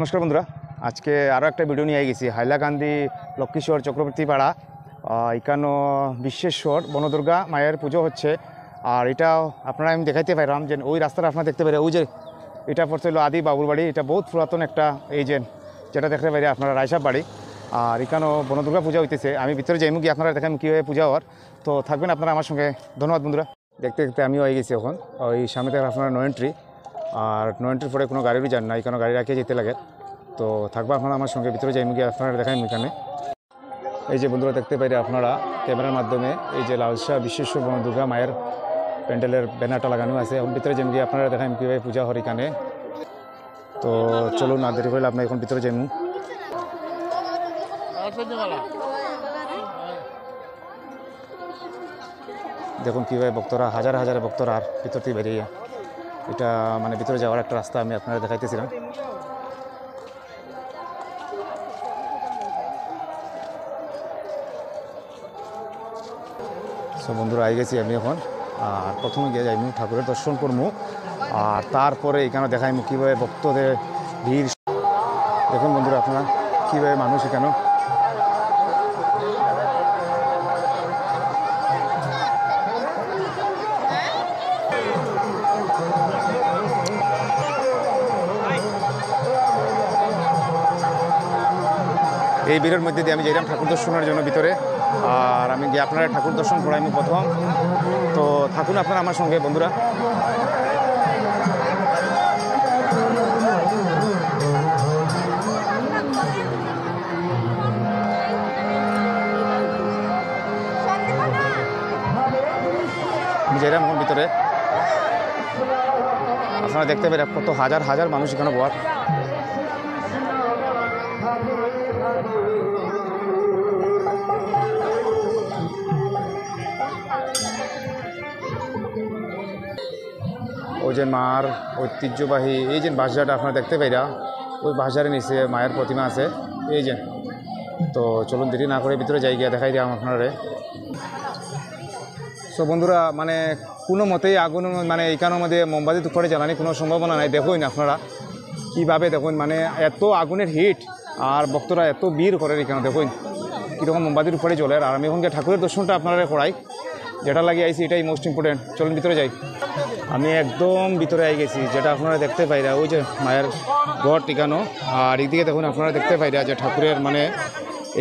নমস্কার বন্ধুরা, আজকে আরও একটা ভিডিও নিয়ে গেছি হাইলাকান্দি লক্ষ্মীশ্বর চক্রবর্তী পাড়া। এখানে বিশ্বেশ্বর বনদুর্গা মায়ের পুজো হচ্ছে। আর এটা আপনারা আমি দেখাইতে পারলাম যে ওই রাস্তাটা আপনারা দেখতে পারে, ওই যে এটা পড়ছে হলো আদি বাবুর বাড়ি। এটা বহুত পুরাতন একটা এই যে যেটা দেখতে পারে আপনারা রায়সাব বাড়ি। আর এখানেও বনদুর্গা পূজা হইতেছে। আমি ভিতরে যাইমু গিয়ে আপনারা দেখেন কীভাবে পূজা হওয়ার। তো থাকবেন আপনারা আমার সঙ্গে। ধন্যবাদ বন্ধুরা। দেখতে দেখতে আমিও হয়ে গেছি এখন। ওই সামনে থেকে আপনারা নো এন্ট্রি, আর নো এন্ট্রির পরে কোনো গাড়িরই যান না, এখানে গাড়ি রাখিয়ে যেতে লাগে। তো থাকবা আপনারা আমার সঙ্গে, ভিতরে যাইমু গিয়ে আপনারা দেখাই এখানে। এই যে বন্ধুরা দেখতে পাইরে আপনারা ক্যামেরার মাধ্যমে এই যে লালসা বিশ্বেশ্বর বনদুর্গা মায়ের প্যান্ডেলের ব্যানারটা লাগানো আছে। এখন ভিতরে যাইমু গিয়ে আপনারা দেখাই কীভাবে পূজা হয় এখানে। তো চলুন, না দেরি করলে আপনার এখন ভিতরে যাইমু। দেখুন কীভাবে ভক্তরা, হাজার হাজার ভক্তরা আর ভিতর থেকে বেরিয়ে, এটা মানে ভিতরে যাওয়ার একটা রাস্তা আমি আপনারা দেখাইতেছিলাম। সো বন্ধুরা আই গেছি আমি এখন। আর প্রথমে গিয়ে যাইমু ঠাকুরের দর্শন করবো, আর তারপরে এখানে দেখাইমু কীভাবে ভক্তদের ভিড়। দেখুন বন্ধুরা আপনারা কীভাবে মানুষ এখানে। এই ভিড়ের মধ্যে দিয়ে আমি যাইলাম ঠাকুর দর্শনের জন্য ভিতরে। আর আমি গিয়ে আপনারা ঠাকুর দর্শন করাইমু প্রথম। তো থাকুন আপনারা আমার সঙ্গে বন্ধুরা। আমি যাইলাম এখন ভিতরে। আপনারা দেখতে পেলেন কত হাজার হাজার মানুষ এখানে বয়ার। ওই যে মার ঐতিহ্যবাহী এই যে বাঁশঝাড়টা আপনারা দেখতে পাইরা, ওই বাঁশঝাড়ের নিচে মায়ের প্রতিমা আছে এই যে। তো চলুন দেরি না করে ভিতরে যাই, গিয়ে দেখাই দিলাম আপনারা। সো বন্ধুরা মানে কোনো মতেই আগুন মানে এইখানের মধ্যে মোমবাতি করে জ্বালানি কোনো সম্ভাবনা নাই। দেখুন আপনারা কীভাবে, দেখুন মানে এত আগুনের হিট আর ভক্তরা এত ভিড় করে এখানে। দেখুন কীরকম মোমবাতির উপরে জ্বলে। আর আমি এখন ঠাকুরের দর্শনটা আপনারা করাই, যেটা লাগিয়ে আইছি এটাই মোস্ট ইম্পর্টেন্ট। চলুন ভিতরে যাই। আমি একদম ভিতরে আই গেছি, যেটা আপনারা দেখতে পাইরা ওই যে মায়ের ঘর টিকানো। আর এইদিকে দেখুন আপনারা দেখতে পাইরা যে ঠাকুরের মানে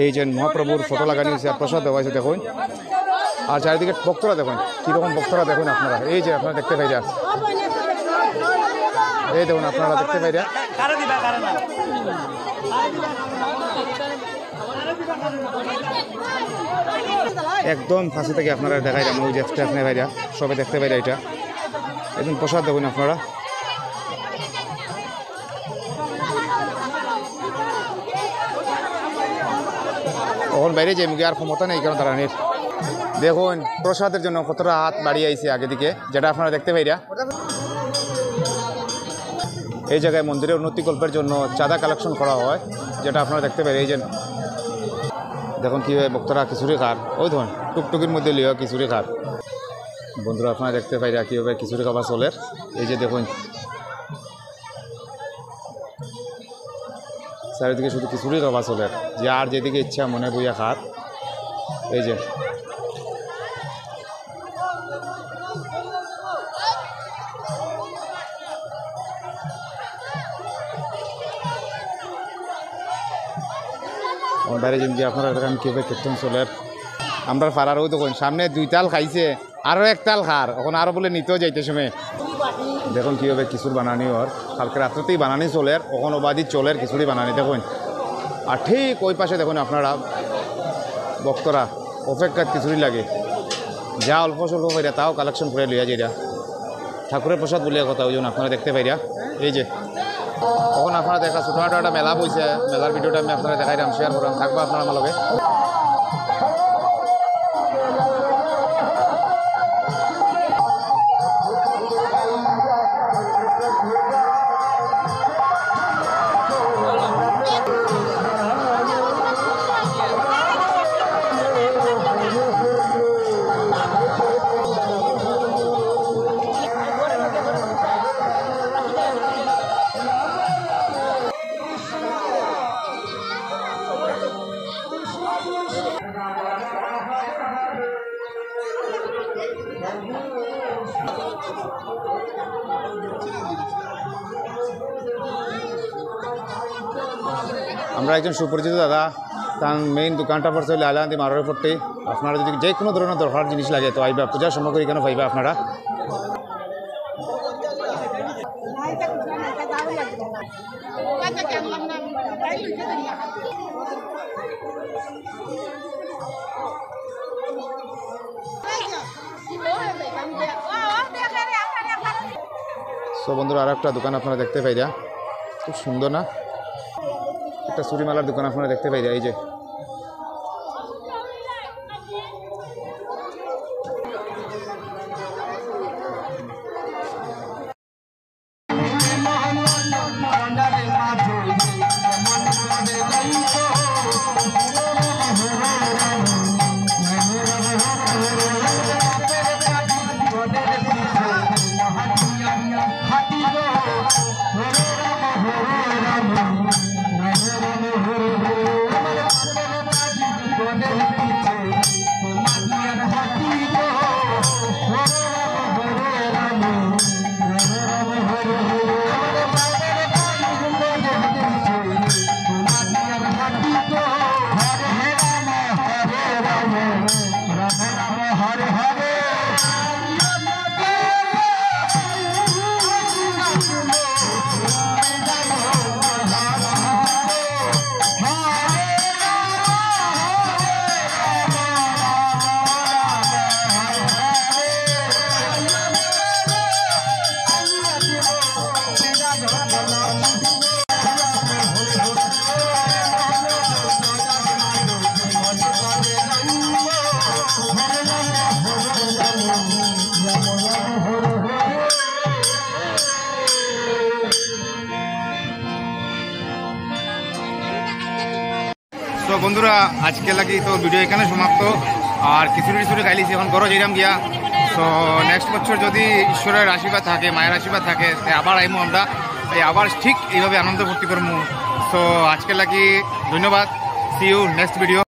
এই যে মহাপ্রভুর ফটো লাগানো হয়েছে আর প্রসাদ দেওয়া হয়েছে দেখুন। আর চারিদিকে ভক্তরা দেখুন কীরকম ভক্তরা দেখুন আপনারা। এই যে আপনারা দেখতে পাইরা, এই দেখুন আপনারা দেখতে পাইরা একদম ফাঁসি থেকে আপনারা দেখাই যান। ওই যে আপনি ভাইরা সবাই দেখতে পাইরা এটা একদম প্রসাদ দেখুন আপনারা। তখন বাইরে যাই মুখে আর ক্ষমতা নেই কারণ দাঁড়ানির। দেখুন প্রসাদের জন্য কতটা হাত বাড়িয়ে আইছে আগে দিকে, যেটা আপনারা দেখতে পাইরা। এই জায়গায় মন্দিরের উন্নতিকল্পের জন্য চাঁদা কালেকশন করা হয়, যেটা আপনারা দেখতে পাই। এই যে দেখুন কীভাবে ভক্তরা খিচুড়ি খার, ওই ধরুন টুকটুকির মধ্যে লিও খিচুড়ি খার। বন্ধুরা আপনারা দেখতে পাইরা কীভাবে খিচুড়ি খাবার চলের। এই যে দেখুন চারিদিকে শুধু খিচুড়ি খাবার চলের, যে আর যেদিকে ইচ্ছা মনে বইয়া খার। এই যে বাইরে যেমনি আপনারা দেখেন কীভাবে কীর্তন চলের। আমরা পাড়ার ওই দেখুন সামনে 2 তাল খাইছে, আরও 1 তাল খার, এখন আরও বলে নিতেও যাইতে সময়। দেখুন কীভাবে খিচুড়ি বানানি ওর, কালকে রাত্রেতেই বানানি চলের, ওখানে অবাধি চলের খিচুড়ি বানানি দেখুন। আর ঠিক ওই পাশে দেখুন আপনারা ভক্তরা অপেক্ষার খিচুড়ি লাগে, যা অল্প স্বল্প পাইরা তাও কালেকশন করে লইয়া যাইরা। ঠাকুরের প্রসাদ বলিয়া কথা ওই জন্য আপনারা দেখতে পাইরা। এই যে তখন আপনারা দেখা ছোটোখাটো একটা মেলা বইছে, মেলার ভিডিওটা আমি আপনারা দেখাইলাম, শেয়ার করলাম। থাকবো আপনারা আমার লগে। আমরা একজন সুপরিচিত দাদা, তার মেইন দোকানটা পড়ছে হলে হাইলাকান্দি মারোয়ারি পট্টি। আপনারা যদি যে কোনো ধরনের দরকার জিনিস লাগে তো আইবা, পূজার সামগ্রী এখানে পাইবা আপনারা। সো বন্ধুরা, আরও একটা দোকান আপনারা দেখতে পাইরা, খুব সুন্দর না, একটা চুরিমালার দোকান আপনারা দেখতে পাইরা। এই যে তো বন্ধুরা, আজকে লাগি তো ভিডিও এখানে সমাপ্ত। আর খিচুড়ি টিচুড়ি খাইলিছি, এখন ঘরও যাইলাম গিয়া। তো নেক্সট বছর যদি ঈশ্বরের আশীর্বাদ থাকে, মায়ের আশীর্বাদ থাকে, আবার আইমু আমরা, আবার ঠিক এইভাবে আনন্দ ভর্তি করবো। তো আজকে লাগি ধন্যবাদ। See you next video.